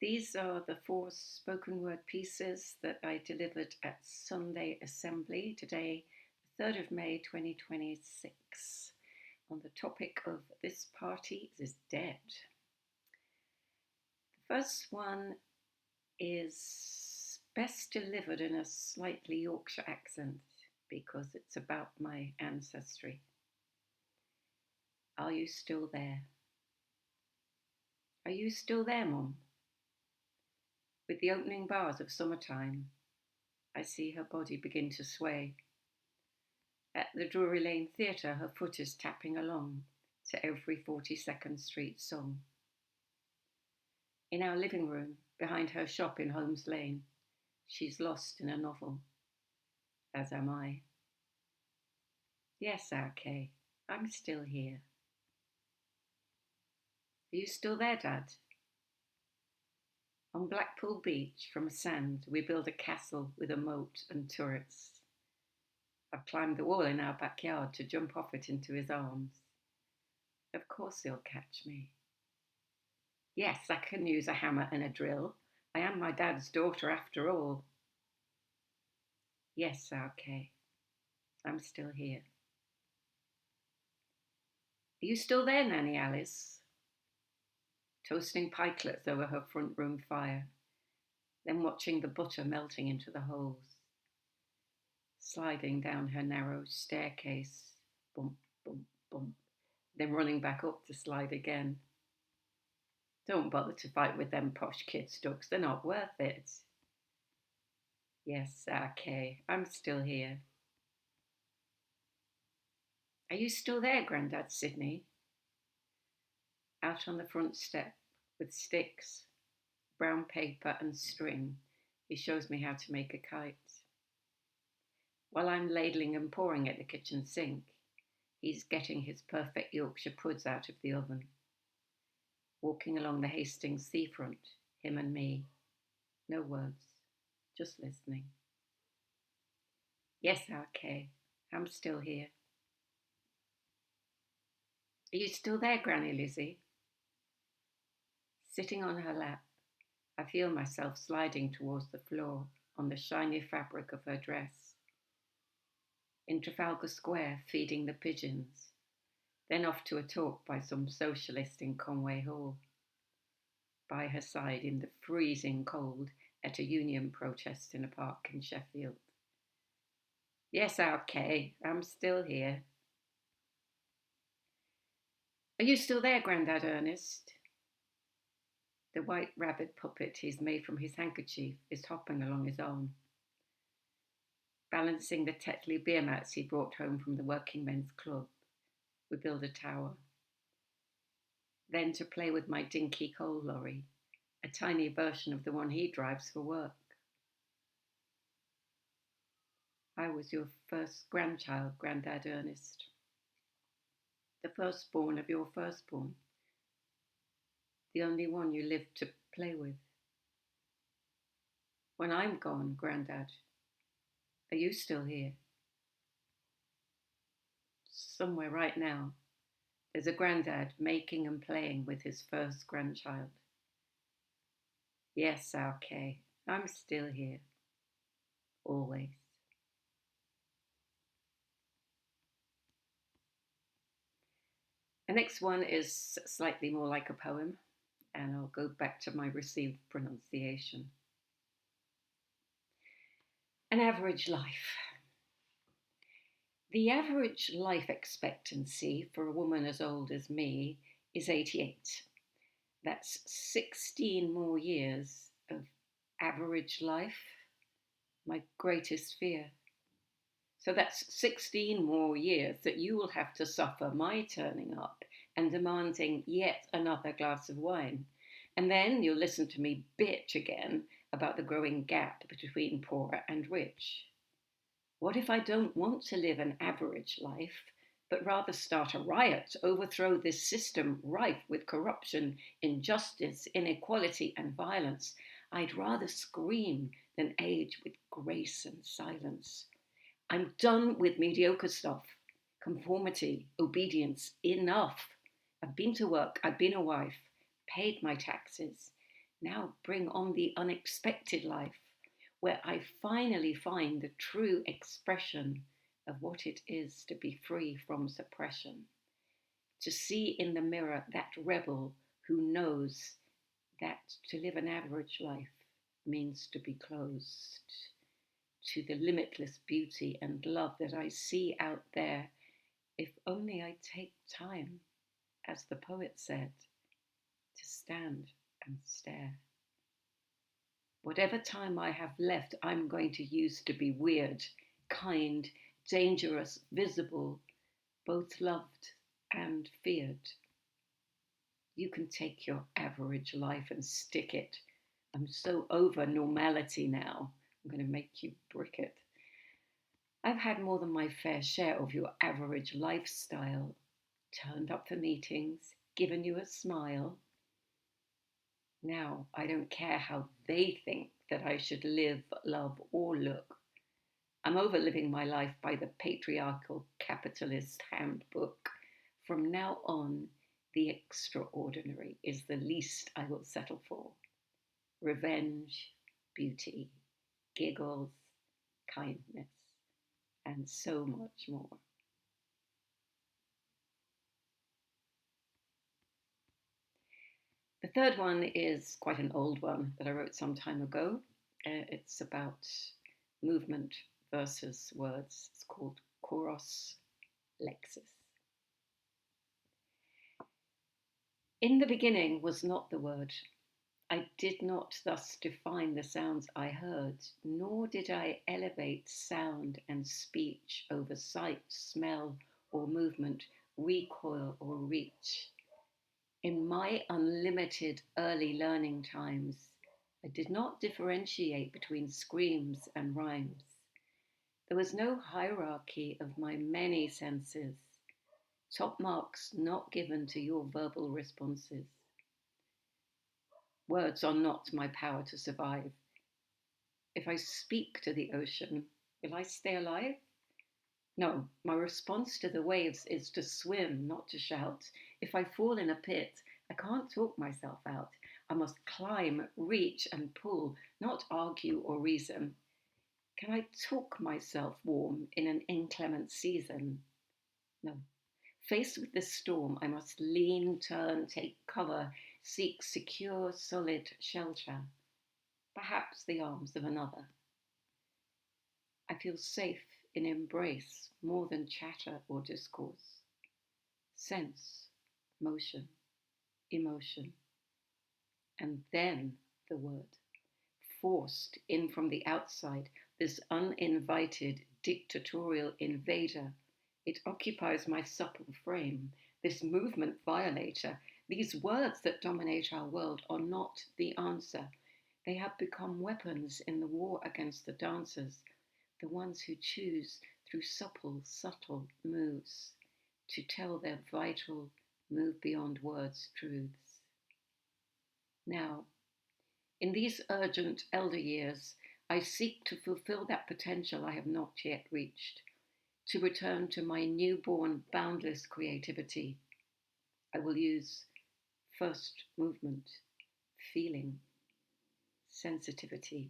These are the four spoken word pieces that I delivered at Sunday Assembly today, 3rd of May 2026, on the topic of This Party is Dead. The first one is best delivered in a slightly Yorkshire accent because it's about my ancestry. Are you still there? Are you still there, Mum? With the opening bars of Summertime, I see her body begin to sway. At the Drury Lane Theatre, her foot is tapping along to every 42nd Street song. In our living room, behind her shop in Holmes Lane, she's lost in a novel, as am I. Yes, RK, I'm still here. Are you still there, Dad? On Blackpool Beach, from sand, we build a castle with a moat and turrets. I've climbed the wall in our backyard to jump off it into his arms. Of course he'll catch me. Yes, I can use a hammer and a drill. I am my dad's daughter after all. Yes, RK, I'm still here. Are you still there, Nanny Alice? Toasting pikelets over her front room fire, then watching the butter melting into the holes. Sliding down her narrow staircase, bump, bump, bump, then running back up to slide again. Don't bother to fight with them posh kids, ducks, they're not worth it. Yes, RK, I'm still here. Are you still there, Grandad Sidney? Out on the front step, with sticks, brown paper and string, he shows me how to make a kite. While I'm ladling and pouring at the kitchen sink, he's getting his perfect Yorkshire puds out of the oven. Walking along the Hastings seafront, him and me. No words, just listening. Yes, RK, I'm still here. Are you still there, Granny Lizzie? Sitting on her lap, I feel myself sliding towards the floor on the shiny fabric of her dress. In Trafalgar Square, feeding the pigeons, then off to a talk by some socialist in Conway Hall. By her side in the freezing cold at a union protest in a park in Sheffield. Yes, RK, I'm still here. Are you still there, Grandad Ernest? The white rabbit puppet he's made from his handkerchief is hopping along his arm, balancing the Tetley beer mats he brought home from the Working Men's Club. We build a tower. Then to play with my dinky coal lorry, a tiny version of the one he drives for work. I was your first grandchild, Grandad Ernest. The firstborn of your firstborn. The only one you lived to play with. When I'm gone, Grandad, are you still here? Somewhere right now, there's a Grandad making and playing with his first grandchild. Yes, RK, I'm still here. Always. The next one is slightly more like a poem, and I'll go back to my received pronunciation. An average life. The average life expectancy for a woman as old as me is 88. That's 16 more years of average life, my greatest fear. So that's 16 more years that you will have to suffer my turning up and demanding yet another glass of wine. And then you'll listen to me bitch again about the growing gap between poor and rich. What if I don't want to live an average life, but rather start a riot, overthrow this system rife with corruption, injustice, inequality, and violence? I'd rather scream than age with grace and silence. I'm done with mediocre stuff, conformity, obedience, enough. I've been to work, I've been a wife, paid my taxes. Now bring on the unexpected life, where I finally find the true expression of what it is to be free from suppression, to see in the mirror that rebel who knows that to live an average life means to be closed to the limitless beauty and love that I see out there, if only I take time, as the poet said, to stand and stare. Whatever time I have left, I'm going to use to be weird, kind, dangerous, visible, both loved and feared. You can take your average life and stick it. I'm so over normality now. I'm going to make you brick it. I've had more than my fair share of your average lifestyle. Turned up for meetings, given you a smile. Now I don't care how they think that I should live, love, or look. I'm over living my life by the patriarchal capitalist handbook. From now on, the extraordinary is the least I will settle for. Revenge, beauty, giggles, kindness, and so much more. The third one is quite an old one that I wrote some time ago. It's about movement versus words. It's called Choros Lexis. In the beginning was not the word. I did not thus define the sounds I heard, nor did I elevate sound and speech over sight, smell, or movement, recoil, or reach. In my unlimited early learning times, I did not differentiate between screams and rhymes. There was no hierarchy of my many senses, top marks not given to your verbal responses. Words are not my power to survive. If I speak to the ocean, will I stay alive? No, my response to the waves is to swim, not to shout. If I fall in a pit, I can't talk myself out. I must climb, reach, and pull, not argue or reason. Can I talk myself warm in an inclement season? No. Faced with the storm, I must lean, turn, take cover, seek secure, solid shelter, perhaps the arms of another. I feel safe in embrace more than chatter or discourse. Sense, motion, emotion, and then the word. Forced in from the outside, this uninvited dictatorial invader. It occupies my supple frame, this movement violator. These words that dominate our world are not the answer. They have become weapons in the war against the dancers, the ones who choose through supple, subtle moves to tell their vital, move beyond words truths. Now, in these urgent elder years, I seek to fulfill that potential I have not yet reached, to return to my newborn, boundless creativity. I will use first movement, feeling, sensitivity.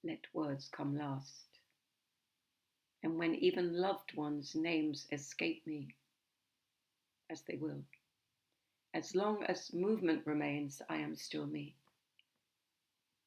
Let words come last. And when even loved ones' names escape me, as they will, as long as movement remains, I am still me.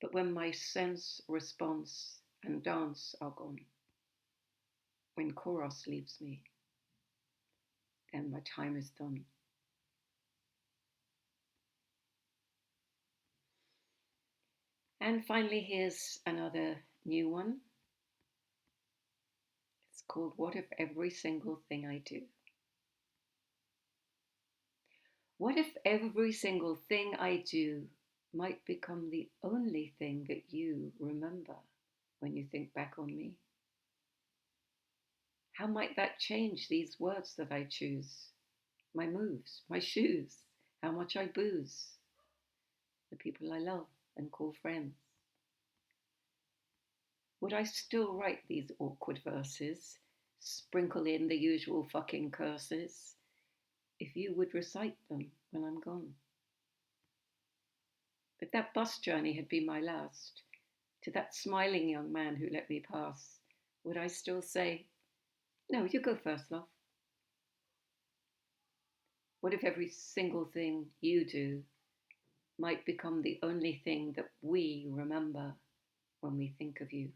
But when my sense, response, and dance are gone, when chorus leaves me, then my time is done. And finally, here's another new one. It's called What If Every Single Thing I Do? What if every single thing I do might become the only thing that you remember when you think back on me? How might that change these words that I choose? My moves, my shoes, how much I booze, the people I love and call friends. Would I still write these awkward verses, sprinkle in the usual fucking curses, if you would recite them when I'm gone? If that bus journey had been my last, to that smiling young man who let me pass, would I still say, "No, you go first, love"? What if every single thing you do might become the only thing that we remember when we think of you?